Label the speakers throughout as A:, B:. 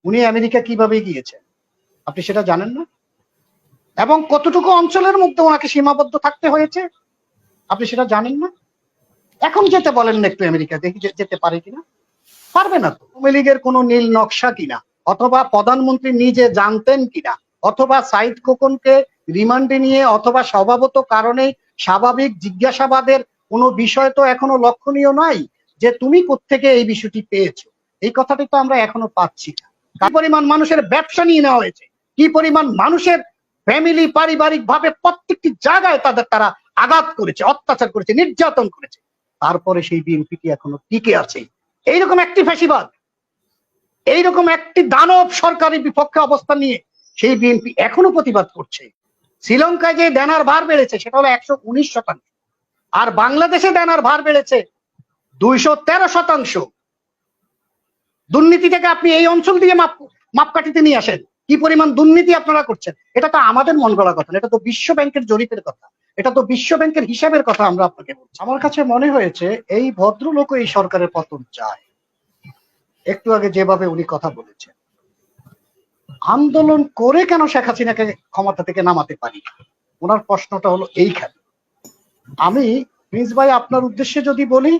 A: উনি আমেরিকা কিভাবে গিয়েছেন আপনি সেটা জানেন না? এবং কতটুকু অঞ্চলের মধ্যে ওনাকে সীমাবদ্ধ থাকতে হয়েছে আপনি সেটা জানেন না? এখন যেতে বলেন না একটু আমেরিকা, দেখি যেতে পারে কিনা। পারবে না তো। আওয়ামী লীগের কোনো নীল নকশা কিনা, অথবা প্রধানমন্ত্রী নিজে জানতেন কিনা, অথবা সাইদ খোকনকে রিমান্ডে নিয়ে, অথবা স্বভাবত কারণে স্বাভাবিক জিজ্ঞাসাবাদের কোনো বিষয় তো এখনো লক্ষণীয় নাই যে তুমি কোত্থেকে এই বিষয়টি পেয়েছো। এই কথাটি তো আমরা এখনো পাচ্ছি না। কি পরিমাণ মানুষের ব্যবসা নিয়ে নেওয়া হয়েছে, কি পরিমাণ মানুষের ফ্যামিলি, পারিবারিক ভাবে প্রত্যেকটি জায়গায় তারা আঘাত করেছে, অত্যাচার করেছে, নির্যাতন করেছে। তারপরে সেই বিএনপিটি এখনো টিকে আছে। এইরকম একটি ফ্যাসিবাদ, এইরকম একটি দানব সরকারের বিপক্ষে অবস্থান নিয়ে সেই বিএনপি এখনো প্রতিবাদ করছে। শ্রীলঙ্কায় যে দেনার ভার বেড়েছে সেটা হলো 119%, আর বাংলাদেশে দেনার ভার বেড়েছে 213%। দুর্নীতি থেকে আপনি এই অঞ্চল দিয়ে মাপকাঠিতে নিয়ে আসেন, কি পরিমাণ দুর্নীতি আপনারা করছেন। এটা তো আমাদের মন গড়া কথা, এটা তো বিশ্ব ব্যাংকের জরিপের কথা, এটা তো বিশ্ব ব্যাংকের হিসাবের কথা আমরা আপনাকে বলছি। আমার কাছে মনে হয়েছে এই ভদ্রলোক এই সরকারের পতন চায়। একটু আগে যেভাবে উনি কথা বলেছেন, আন্দোলন করে কেন শেখ হাসিনাকে ক্ষমতা থেকে নামাতে পারি, ওনার প্রশ্নটা হলো এইখানে। আমি প্রিন্স ভাই আপনার উদ্দেশ্যে যদি বলি,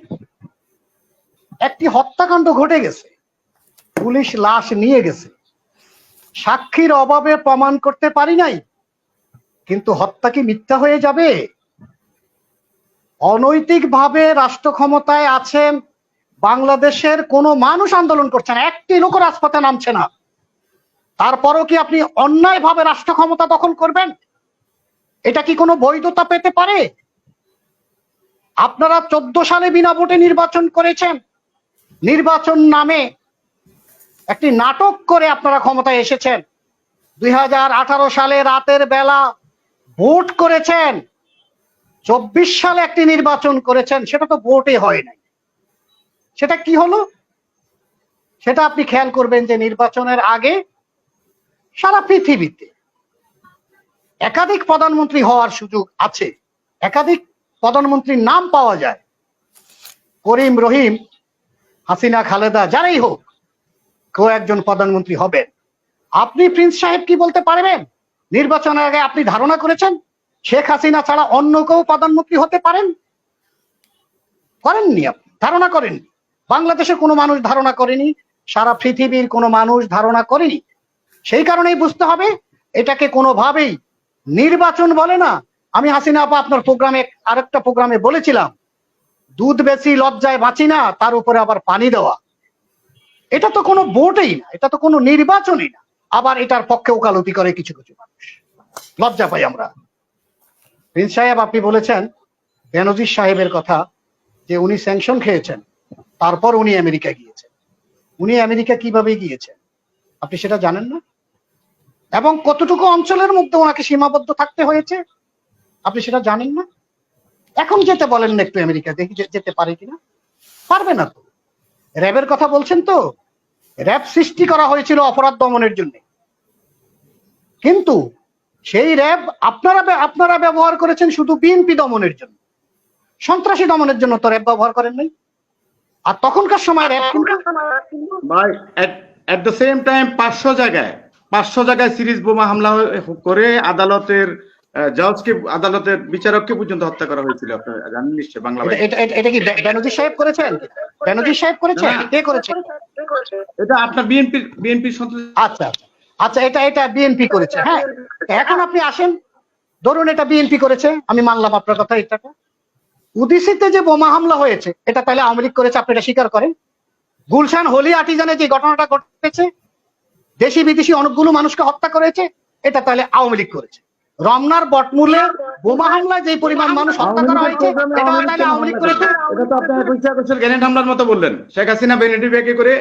A: একটি হত্যাকাণ্ড ঘটে গেছে, পুলিশ লাশ নিয়ে গেছে, সাক্ষীর অভাবে প্রমাণ করতে পারি নাই, কিন্তু হত্যা কি মিথ্যা হয়ে যাবে? অনৈতিক ভাবে রাষ্ট্র ক্ষমতায় আছেন, বাংলাদেশের কোনো মানুষ আন্দোলন করছে না, একটি লোক রাজপথে নামছে না, তারপরও কি আপনি অন্যায় ভাবে রাষ্ট্র ক্ষমতা দখল করবেন? এটা কি কোনো বৈধতা পেতে পারে? আপনারা 14 সালে বিনা ভোটে নির্বাচন করেছেন, নির্বাচন নামে একটি নাটক করে আপনারা ক্ষমতায় এসেছেন। 2018 সালে রাতের বেলা ভোট করেছেন, 24 সালে একটি নির্বাচন করেছেন, সেটা তো ভোটে হয় নাই। সেটা কি হলো সেটা আপনি খেয়াল করবেন যে নির্বাচনের আগে সারা পৃথিবীতে একাধিক প্রধানমন্ত্রী হওয়ার সুযোগ আছে, একাধিক প্রধানমন্ত্রীর নাম পাওয়া যায়। করিম, রহিম, হাসিনা, খালেদা, যারাই হোক, কেউ একজন প্রধানমন্ত্রী হবেন। আপনি প্রিন্স সাহেব কি বলতে পারবেন নির্বাচনের আগে আপনি ধারণা করেছেন শেখ হাসিনা ছাড়া অন্য কেউ প্রধানমন্ত্রী হতে পারেন? করেননি, আপনি ধারণা করেননি, বাংলাদেশের কোনো মানুষ ধারণা করেনি, সারা পৃথিবীর কোনো মানুষ ধারণা করেনি। সেই কারণেই বুঝতে হবে এটাকে কোনোভাবেই নির্বাচন বলে না। আমি হাসিনা আপা আপনার প্রোগ্রামে, আরেকটা প্রোগ্রামে বলেছিলাম, দুধ বেশি লজ্জায় বাঁচি না, তার উপরে আবার পানি দেওয়া। এটা তো কোনো ভোটেই না, এটা তো কোনো নির্বাচনই না, আবার এটার পক্ষে ওকালতি করে কিছু কিছু মানুষ। লজ্জা পাই আমরা। প্রিন্স সাহেব আপনি বলেছেন বেনজির সাহেবের কথা, যে উনি স্যাংশন খেয়েছেন, তারপর উনি আমেরিকা গিয়েছেন। উনি আমেরিকা কিভাবে গিয়েছেন আপনি সেটা জানেন না? এবং কতটুকু অঞ্চলের মধ্যে ওনাকে সীমাবদ্ধ থাকতে হয়েছে আপনি সেটা জানেন না? এখন যেতে বলেন না একটু আমেরিকা, দেখি যেতে পারে কিনা। পারবে না তো। র্যাবের কথা বলছেন তো, র্যাব সৃষ্টি করা হয়েছিল অপরাধ দমনের জন্য, কিন্তু সেই র্যাব আপনারা ব্যবহার করেছেন শুধু বিএনপি দমনের জন্য, সন্ত্রাসী দমনের জন্য তো র্যাব ব্যবহার করেন নাই। আর তখনকার সময় র্যাব
B: ভাই এট দ্য সেম টাইম 500 জায়গায় সিরিজ বোমা হামলা করে আদালতের জজকে, আদালতের বিচারককে পর্যন্ত হত্যা করা হয়েছিল। আপনারা জানেন নিশ্চয়ই বাংলা।
A: এটা কি বেনজির সাহেব করেছেন? বেনজির সাহেব করেছেন? কে করেছে?
B: এটা আপনার বিএনপির সন্ত্রাসী।
A: আচ্ছা আচ্ছা, এটা বিএনপি করেছে। হ্যাঁ, এখন আপনি আসেন, ধরুন এটা বিএনপি করেছে, আমি মানলাম আপনার কথা। এটাটা উদিসিতে যে বোমা হামলা হয়েছে এটা তাহলে আওয়ামী লীগ করেছে, আপনি এটা স্বীকার করেন? গুলশান হোলি আর্টিজানে যে ঘটনাটা ঘটেছে, দেশি বিদেশি অনেকগুলো মানুষকে হত্যা করেছে, এটা তাহলে আওয়ামী লীগ করেছে। রমনার বটমূলে বোমা হামলায় যে পরিমাণ মানুষ হত্যা করা হয়েছে, এটা তাহলে আওয়ামী লীগ করেছে।
B: এটা তো আপনারা পয়সা করছেন গ্রেনেড হামলার মতো বললেন। শেখ হাসিনা ভ্যানিটি ব্যাগে করে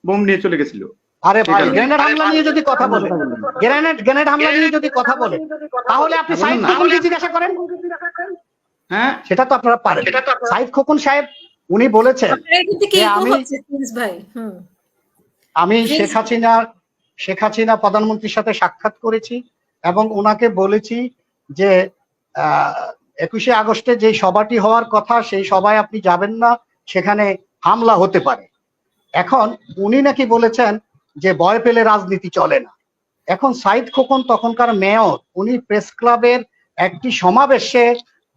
B: বোম নিয়ে চলে গেছিল।
A: আরে ভাই, গ্রেনেড হামলা নিয়ে যদি কথা বলে, গ্রেনেড হামলা নিয়ে যদি কথা বলে, তাহলে আপনি সাইদ খোকনকে জিজ্ঞাসা করেন।
B: হ্যাঁ,
A: সেটা তো আপনারা পারেন। সাইদ খোকন সাহেব উনি বলেছেন যে আমি শেখ হাসিনা প্রধানমন্ত্রীর সাথে সাক্ষাৎ করেছি এবং ওনাকে বলেছি যে 21শে আগস্টে যে সভাটি হওয়ার কথা সেই সভায় আপনি যাবেন না, সেখানে হামলা হতে পারে। এখন উনি নাকি বলেছেন যে ভয় পেলে রাজনীতি চলে না। এখন সাইদ খোকন তখনকার মেয়র, উনি প্রেস ক্লাবের একটি সমাবেশে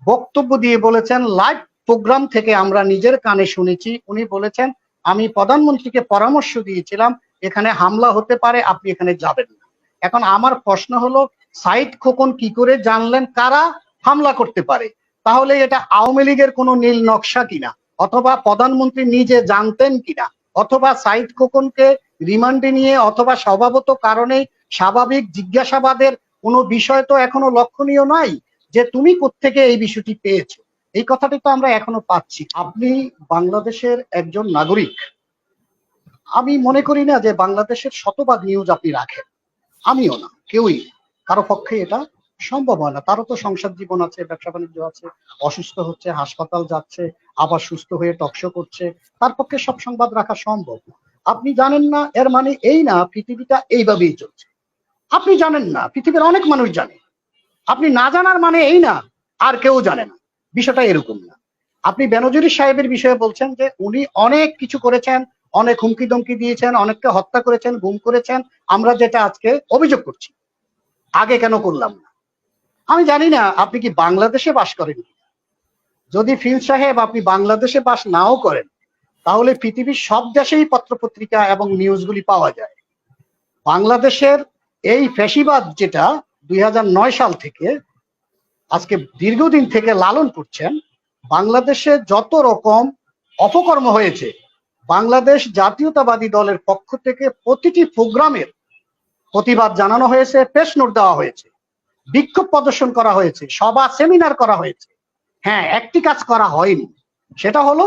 A: বক্তব্য দিয়ে বলেছেন, লাইভ প্রোগ্রাম থেকে আমরা নিজের কানে শুনেছি, উনি বলেছেন আমি প্রধানমন্ত্রীকে পরামর্শ দিয়েছিলাম এখানে হামলা হতে পারে, আপনি এখানে যাবেন না। এখন আমার প্রশ্ন হলো, সাইদ খোকন কি করে জানলেন কারা হামলা করতে পারে? তাহলে এটা আওয়ামী লীগের কোনো নীল নকশা কিনা, অথবা প্রধানমন্ত্রী নিজে জানতেন কিনা, অথবা সাইদ খোকনকে রিমান্ডে নিয়ে অথবা স্বভাবত কারণে স্বাভাবিক জিজ্ঞাসাবাদের কোনো বিষয় তো এখনো লক্ষণীয় নাই যে তুমি কোত্থেকে এই বিষয়টি পেয়েছো। এই কথাটি তো আমরা এখনো পাচ্ছি। আপনি বাংলাদেশের একজন নাগরিক, আমি মনে করি না যে বাংলাদেশের শতভাগ নিউজ আপনি রাখেন, আমিও না, কেউই, কারো পক্ষে এটা সম্ভব হয় না। তারও তো সংসার জীবন আছে, ব্যবসা বাণিজ্য আছে, অসুস্থ হচ্ছে, হাসপাতাল যাচ্ছে, আবার সুস্থ হয়ে টকশো করছে, তার পক্ষে সব সংবাদ রাখা সম্ভব না। আপনি জানেন না এর মানে এই না পৃথিবীটা এইভাবেই চলছে। আপনি জানেন না, পৃথিবীর অনেক মানুষ জানে। আপনি না জানার মানে এই না আর কেউ জানে না, বিষয়টা এরকম না। আপনি বেনজির সাহেবের বিষয়ে বলছেন যে উনি অনেক কিছু করেছেন, অনেক হুমকি ধমকি দিয়েছেন, অনেককে হত্যা করেছেন, গুম করেছেন, আমরা যেটা আজকে অভিযোগ করছি, আগে কেন করলাম না? আমি জানি না আপনি কি বাংলাদেশে বাস করেন। যদি ফিল সাহেব আপনি বাংলাদেশে বাস নাও করেন, তাহলে পৃথিবীর সব দেশেই পত্রপত্রিকা এবং নিউজগুলি পাওয়া যায়। বাংলাদেশের এই ফ্যাসিবাদ যেটা 2009 সাল থেকে আজকে দীর্ঘদিন থেকে লালন করছেন, বাংলাদেশে যত রকম অপকর্ম হয়েছে, বাংলাদেশ জাতীয়তাবাদী দলের পক্ষ থেকে প্রতিটি প্রোগ্রামের প্রতিবাদ জানানো হয়েছে, প্রেস নোট দেওয়া হয়েছে, বিক্ষোভ প্রদর্শন করা হয়েছে, সভা সেমিনার করা হয়েছে। হ্যাঁ, একটি কাজ করা হয়নি, সেটা হলো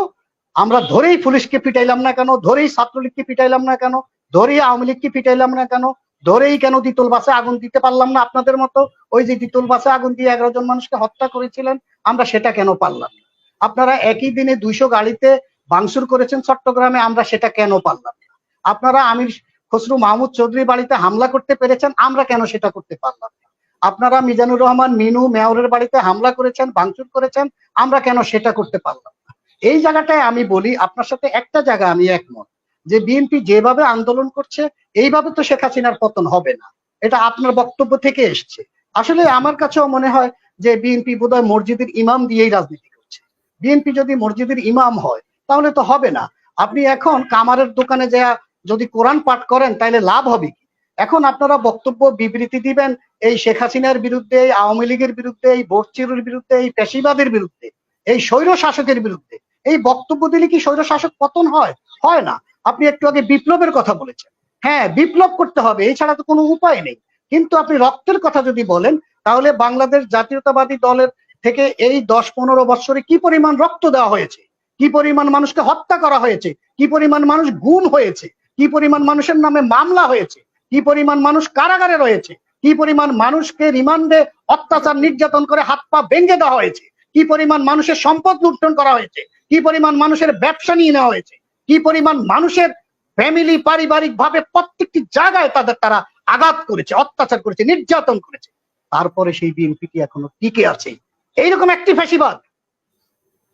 A: আমরা ধরেই পুলিশকে পিটাইলাম না কেন, ধরেই ছাত্রলীগকে পিটাইলাম না কেন, ধরেই আওয়ামী লীগকে পিটাইলাম না কেন, ধরেই কেন দ্বিতল বাসে আগুন দিতে পারলাম না আপনাদের মতো, ওই যে দ্বিতল বাসে আগুন দিয়ে 11 জন মানুষকে হত্যা করেছিলেন, আমরা সেটা কেন পারলাম না? আপনারা একই দিনে 200 গাড়িতে ভাঙচুর করেছেন চট্টগ্রামে, আমরা সেটা কেন পারলাম না? আপনারা আমির খসরু মাহমুদ চৌধুরী বাড়িতে হামলা করতে পেরেছেন, আমরা কেন সেটা করতে পারলাম না? আপনারা মিজানুর রহমান মিনু মেয়রের বাড়িতে হামলা করেছেন, ভাঙচুর করেছেন, আমরা কেন সেটা করতে পারলাম না? এই জায়গাটায় আমি বলি, আপনার সাথে একটা জায়গা আমি একমত, যে বিএনপি যেভাবে আন্দোলন করছে এইভাবে তো শেখ হাসিনার পতন হবে না, এটা আপনার বক্তব্য থেকে এসছে। আসলে আমার কাছেও মনে হয় যে বিএনপি বোধহয় মসজিদের ইমাম দিয়েই রাজনীতি করছে। বিএনপি যদি মসজিদের ইমাম হয় তাহলে তো হবে না। আপনি এখন কামারের দোকানে যা যদি কোরআন পাঠ করেন তাহলে লাভ হবে কি? এখন আপনারা বক্তব্য বিবৃতি দিবেন এই শেখ হাসিনার বিরুদ্ধে, এই আওয়ামী লীগের বিরুদ্ধে, এই ভোট চুরির বিরুদ্ধে, এই পেশিবাদের বিরুদ্ধে, এই স্বৈর শাসকের বিরুদ্ধে। এই বক্তব্য দিলে কি স্বৈর শাসক পতন হয়? হয় না। আপনি একটু আগে বিপ্লবের কথা বলেছেন, হ্যাঁ বিপ্লব করতে হবে, এছাড়া তো কোনো উপায় নেই। কিন্তু আপনি রক্তের কথা যদি বলেন, তাহলে বাংলাদেশ জাতীয়তাবাদী দলের থেকে এই 10-15 বছরে কি পরিমাণ রক্ত দেওয়া হয়েছে, কি পরিমাণ মানুষকে হত্যা করা হয়েছে, কি পরিমাণ মানুষ গুম হয়েছে, কি পরিমাণ মানুষের নামে মামলা হয়েছে, কি পরিমাণ মানুষ কারাগারে রয়েছে, কি পরিমাণ মানুষকে রিমান্ডে অত্যাচার নির্যাতন করে হাত পা ভেঙে দেওয়া হয়েছে, কি পরিমাণ মানুষের সম্পদ লুণ্ঠন করা হয়েছে, কি পরিমাণ মানুষের ব্যবসা নিয়ে নেওয়া হয়েছে, কি পরিমাণ মানুষের ফ্যামিলি পারিবারিক ভাবে প্রত্যেকটি জায়গায় তারা আঘাত করেছে, অত্যাচার করেছে, নির্যাতন করেছে। তারপরে সেই বিএনপি কি এখনো টিকে আছে? এইরকম একটি ফ্যাসিবাদ,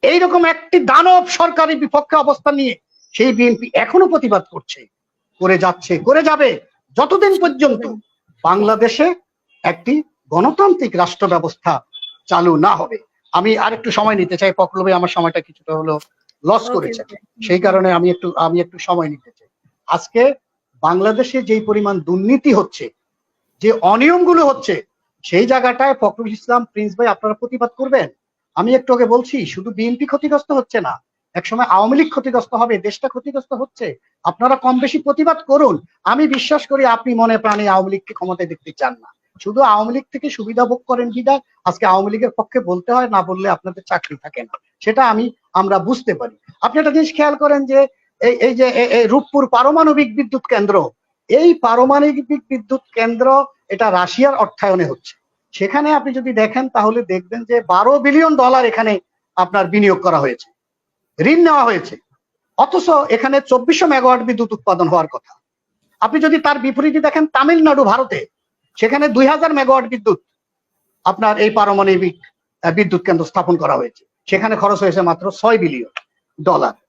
A: এইরকম একটি দানব সরকারের বিপক্ষে অবস্থান নিয়ে সেই বিএনপি এখনো প্রতিবাদ করছে, করে যাচ্ছে, করে যাবে, যতদিন পর্যন্ত বাংলাদেশে একটি গণতান্ত্রিক রাষ্ট্র ব্যবস্থা চালু না হবে। আমি আরেকটু সময় নিতে চাই, পকলবে আমার সময়টা কিছুটা হলো লস করেছে, সেই কারণে আমি একটু সময় নিতে চাই। আজকে বাংলাদেশে যেই পরিমাণ দুর্নীতি হচ্ছে, যে অনিয়মগুলো হচ্ছে, সেই জায়গাটায় ফখরুল ইসলাম প্রিন্স ভাই আপনারা প্রতিবাদ করবেন। আমি একটু আগে বলছি, শুধু বিএনপি ক্ষতিগ্রস্ত হচ্ছে না, একসময় আওয়ামী লীগ ক্ষতিগ্রস্ত হবে, দেশটা ক্ষতিগ্রস্ত হচ্ছে। আপনারা কম বেশি প্রতিবাদ করুন। আমি বিশ্বাস করি আপনি মনে প্রাণে আওয়ামী লীগকে ক্ষমতায় দেখতে চান না, শুধু আওয়ামী লীগ থেকে সুবিধা ভোগ করেন বিধায় আজকে আওয়ামী লীগের পক্ষে বলতে হয়, না বললে আপনাদের চাকরি থাকে না, সেটা আমরা বুঝতে পারি। আপনি একটা জিনিস খেয়াল করেন যে এই যে রূপপুর পারমাণবিক বিদ্যুৎ কেন্দ্র, এই পারমাণবিক বিদ্যুৎ কেন্দ্র এটা রাশিয়ার অর্থায়নে হচ্ছে। সেখানে আপনি যদি দেখেন তাহলে দেখবেন যে $12 বিলিয়ন এখানে আপনার বিনিয়োগ করা হয়েছে, ঋণ নেওয়া হয়েছে, অথচ এখানে 2400 মেগাওয়াট বিদ্যুৎ উৎপাদন হওয়ার কথা। আপনি যদি তার বিপরীতে দেখেন তামিলনাড়ু, ভারতে, সেখানে 2000 মেগাওয়াট বিদ্যুৎ আপনার এই পারমাণবিক বিদ্যুৎ কেন্দ্র স্থাপন করা হয়েছে, সেখানে খরচ হয়েছে মাত্র $6 বিলিয়ন।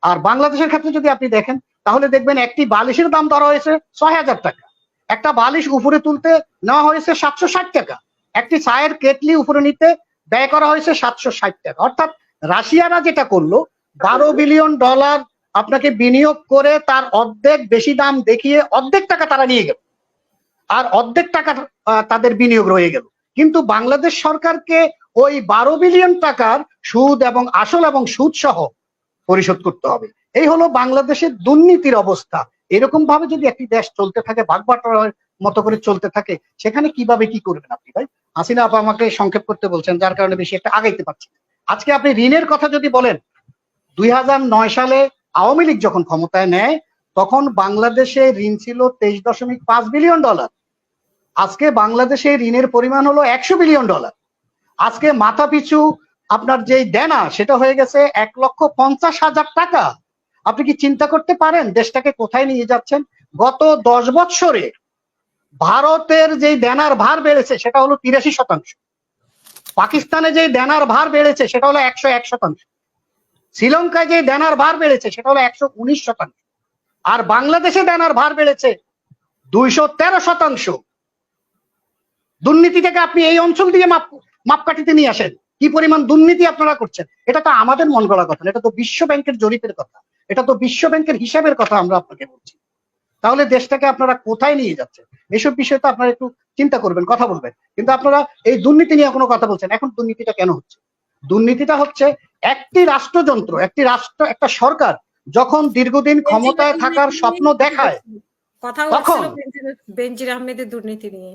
A: আর বাংলাদেশের ক্ষেত্রে যদি আপনি দেখেন তাহলে দেখবেন একটি বালিশের দাম ধরা হয়েছে ৬,০০০ টাকা, একটা বালিশ উপরে তুলতে নেওয়া হয়েছে ৭৬০ টাকা, একটি চায়ের কেটলি উপরে নিতে ব্যয় করা হয়েছে ৭৬০ টাকা। অর্থাৎ রাশিয়ারা যেটা করলো, $12 বিলিয়ন আপনাকে বিনিয়োগ করে তার অর্ধেক বেশি দাম দেখিয়ে অর্ধেক টাকা তারা নিয়ে গেল, আর অর্ধেক টাকা তাদের বিনিয়োগ রয়ে গেল। কিন্তু বাংলাদেশ সরকারকে ওই 12 বিলিয়ন টাকার সুদ এবং আসল এবং সুদ সহ পরিশোধ করতে হবে। এই হলো বাংলাদেশের দুর্নীতির অবস্থা। এরকম ভাবে যদি একটি দেশ চলতে থাকে, ভাগবাটোয়ারার মতো করে চলতে থাকে, সেখানে কিভাবে কি করবেন আপনি ভাই? হাসিনা আপা আমাকে সংক্ষেপ করতে বলছেন, যার কারণে বেশি একটা আগাইতে পারছি না। আজকে আপনি ঋণের কথা যদি বলেন, 2009 সালে আওয়ামী লীগ যখন ক্ষমতায় নেয় তখন বাংলাদেশে ঋণ ছিল $23.5 বিলিয়ন। আজকে বাংলাদেশে ঋণের পরিমাণ হলো $100 বিলিয়ন। আজকে মাথা পিছু আপনার যে দেনা সেটা হয়ে গেছে 1,50,000 টাকা। আপনি কি চিন্তা করতে পারেন দেশটাকে কোথায় নিয়ে যাচ্ছেন? গত 10 বৎসরে ভারতের যে দেনার ভার বেড়েছে সেটা হলো 83%, পাকিস্তানে যে দেনার ভার বেড়েছে সেটা হলো 101%, শ্রীলঙ্কায় যে দেনার ভার বেড়েছে সেটা হলো 119%, আর বাংলাদেশে দেনার ভার বেড়েছে 213%। দুর্নীতি থেকে আপনি এই অঞ্চল দিয়ে মাপকাঠিতে নিয়ে আসেন, কি পরিমাণ দুর্নীতি আপনারা করছেন। এটা তো আমাদের মন গড়া কথা, এটা তো বিশ্ব ব্যাংকের জরিপের কথা, এটা তো বিশ্ব ব্যাংকের হিসাবের কথা আমরা আপনাকে বলছি। তাহলে দেশটাকে আপনারা কোথায় নিয়ে যাচ্ছেন? এসব বিষয়ে তো আপনারা একটু চিন্তা করবেন, কথা বলবেন। কিন্তু আপনারা এই দুর্নীতি নিয়ে কোনো কথা বলছেন। এখন দুর্নীতিটা কেন হচ্ছে? দুর্নীতিটা হচ্ছে একটি রাষ্ট্রযন্ত্র, একটা সরকার যখন দীর্ঘদিন ক্ষমতায় থাকার স্বপ্ন দেখায়,
C: বেনজির আহমেদের দুর্নীতি নিয়ে,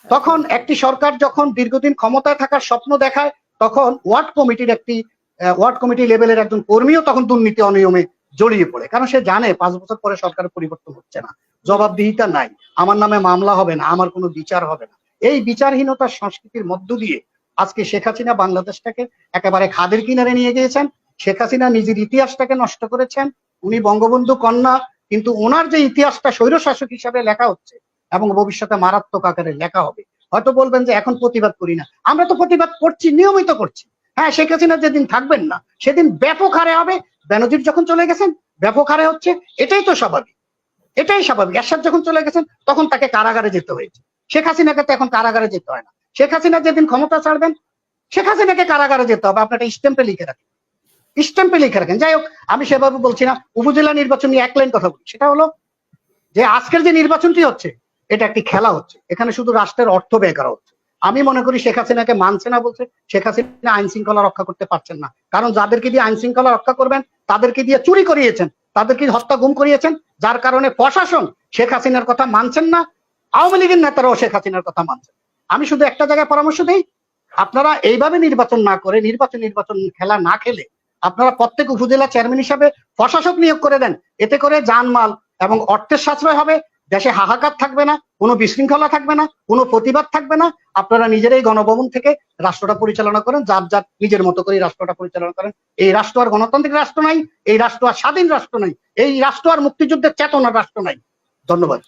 A: তখন একটি সরকার যখন দীর্ঘদিন ক্ষমতায় থাকার স্বপ্ন দেখায়, তখন ওয়ার্ড কমিটি লেভেলের একজন কর্মীও তখন দুর্নীতি অনিয়মে জড়িয়ে পড়ে। কারণ সে জানে 5 বছর পরে সরকারের পরিবর্তন হচ্ছে না, জবাবদিহিতা নাই, আমার নামে মামলা হবে না, আমার কোনো বিচার হবে না। এই বিচারহীনতার সংস্কৃতির মধ্য দিয়ে আজকে শেখ হাসিনা বাংলাদেশটাকে একেবারে খাদের কিনারে নিয়ে গিয়েছেন। শেখ হাসিনা নিজের ইতিহাসটাকে নষ্ট করেছেন। উনি বঙ্গবন্ধু কন্যা, কিন্তু ওনার যে ইতিহাসটা স্বৈরশাসক হিসাবে লেখা হচ্ছে এবং ভবিষ্যতে মারাত্মক আকারে লেখা হবে। হয়তো বলবেন যে এখন প্রতিবাদ করি না, আমরা তো প্রতিবাদ করছি, নিয়মিত করছি। হ্যাঁ, শেখ হাসিনা যেদিন থাকবেন না সেদিন ব্যাপক হারে হবে। বেনজির যখন চলে গেছেন ব্যাপক হারে হচ্ছে, এটাই তো স্বাভাবিক, এটাই স্বাভাবিক। এরশাদ যখন চলে গেছেন তখন তাকে কারাগারে যেতে হয়েছে, শেখ হাসিনাকে তো এখন কারাগারে যেতে হয় না। শেখ হাসিনা যেদিন ক্ষমতা ছাড়বেন শেখ হাসিনাকে কারাগারে যেতে হবে, আপনার স্ট্যাম্পে লিখে রাখেন, স্ট্যাম্পে লিখে রাখেন। যাই হোক, আমি সেভাবে বলছি না। উপজেলা নির্বাচন নিয়ে এক লাইন কথা বলি, সেটা হলো যে আজকের যে নির্বাচনটি হচ্ছে এটা একটি খেলা হচ্ছে, এখানে শুধু রাষ্ট্রের অর্থ ব্যয় করা হচ্ছে। আমি মনে করি শেখ হাসিনাকে মানছে না বলছে, শেখ হাসিনা আইন শৃঙ্খলা রক্ষা করতে পারছেন না। কারণ যাদেরকে দিয়ে আইন শৃঙ্খলা রক্ষা করবেন তাদেরকে দিয়ে চুরি করিয়েছেন, তাদেরকে হত্যা গুম করিয়েছেন, যার কারণে প্রশাসন শেখ হাসিনার কথা মানছেন না, আওয়ামী লীগের নেতারাও শেখ হাসিনার কথা মানছেন। আমি শুধু একটা জায়গায় পরামর্শ দেই, আপনারা এইভাবে নির্বাচন না করে, নির্বাচন খেলা না খেলে আপনারা প্রত্যেক উপজেলা চেয়ারম্যান হিসাবে প্রশাসক নিয়োগ করে দেন। এতে করে জানমাল এবং অর্থের সাশ্রয় হবে, দেশে হাহাকার থাকবে না, কোনো বিশৃঙ্খলা থাকবে না, কোনো প্রতিবাদ থাকবে না। আপনারা নিজেরাই গণভবন থেকে রাষ্ট্রটা পরিচালনা করেন, যার নিজের মতো করে রাষ্ট্রটা পরিচালনা করেন। এই রাষ্ট্র আর গণতান্ত্রিক রাষ্ট্র নাই, এই রাষ্ট্র আর স্বাধীন রাষ্ট্র নাই, এই রাষ্ট্র আর মুক্তিযুদ্ধের চেতনার রাষ্ট্র নাই। ধন্যবাদ।